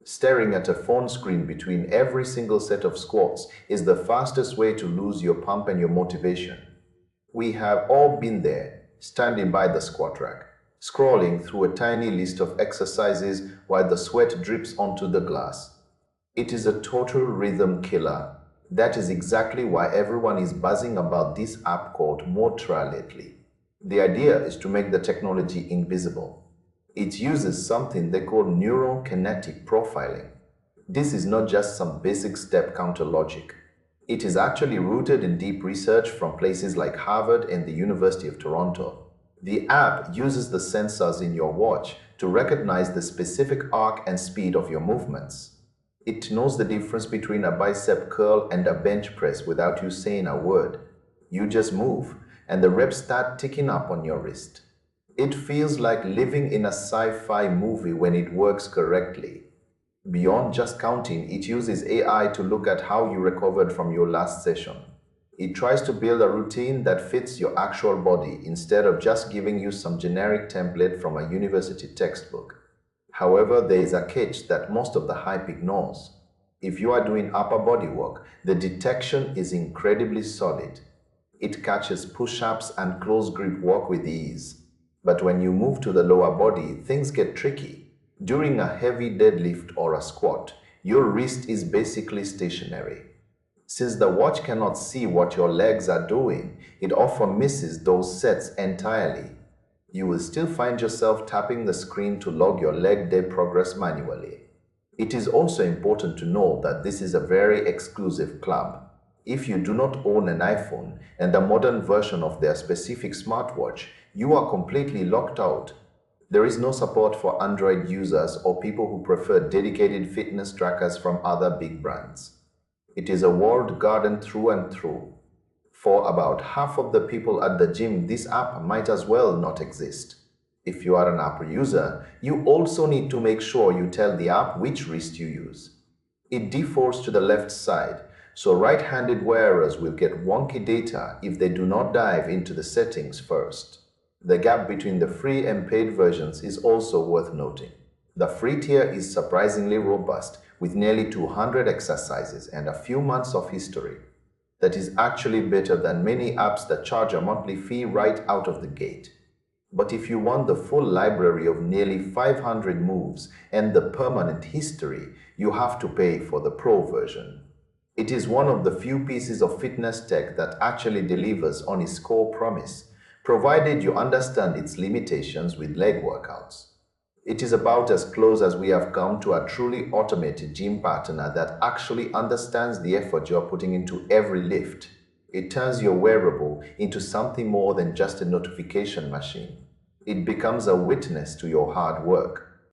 Staring at a phone screen between every single set of squats is the fastest way to lose your pump and your motivation. We have all been there, standing by the squat rack, scrolling through a tiny list of exercises while the sweat drips onto the glass. It is a total rhythm killer. That is exactly why everyone is buzzing about this app called Motra lately. The idea is to make the technology invisible. It uses something they call neural kinetic profiling. This is not just some basic step counter logic. It is actually rooted in deep research from places like Harvard and the University of Toronto. The app uses the sensors in your watch to recognize the specific arc and speed of your movements. It knows the difference between a bicep curl and a bench press without you saying a word. You just move, and the reps start ticking up on your wrist. It feels like living in a sci-fi movie when it works correctly. Beyond just counting, it uses AI to look at how you recovered from your last session. It tries to build a routine that fits your actual body instead of just giving you some generic template from a university textbook. However, there is a catch that most of the hype ignores. If you are doing upper body work, the detection is incredibly solid. It catches push-ups and close grip work with ease. But when you move to the lower body, things get tricky. During a heavy deadlift or a squat, your wrist is basically stationary. Since the watch cannot see what your legs are doing, it often misses those sets entirely. You will still find yourself tapping the screen to log your leg day progress manually. It is also important to know that this is a very exclusive club. If you do not own an iPhone and a modern version of their specific smartwatch, you are completely locked out. There is no support for Android users or people who prefer dedicated fitness trackers from other big brands. It is a walled garden through and through. For about half of the people at the gym, this app might as well not exist. If you are an app user, you also need to make sure you tell the app which wrist you use. It defaults to the left side, so right-handed wearers will get wonky data if they do not dive into the settings first. The gap between the free and paid versions is also worth noting. The free tier is surprisingly robust, with nearly 200 exercises and a few months of history. That is actually better than many apps that charge a monthly fee right out of the gate. But if you want the full library of nearly 500 moves and the permanent history, you have to pay for the Pro version. It is one of the few pieces of fitness tech that actually delivers on its core promise, provided you understand its limitations with leg workouts. It is about as close as we have come to a truly automated gym partner that actually understands the effort you are putting into every lift. It turns your wearable into something more than just a notification machine. It becomes a witness to your hard work.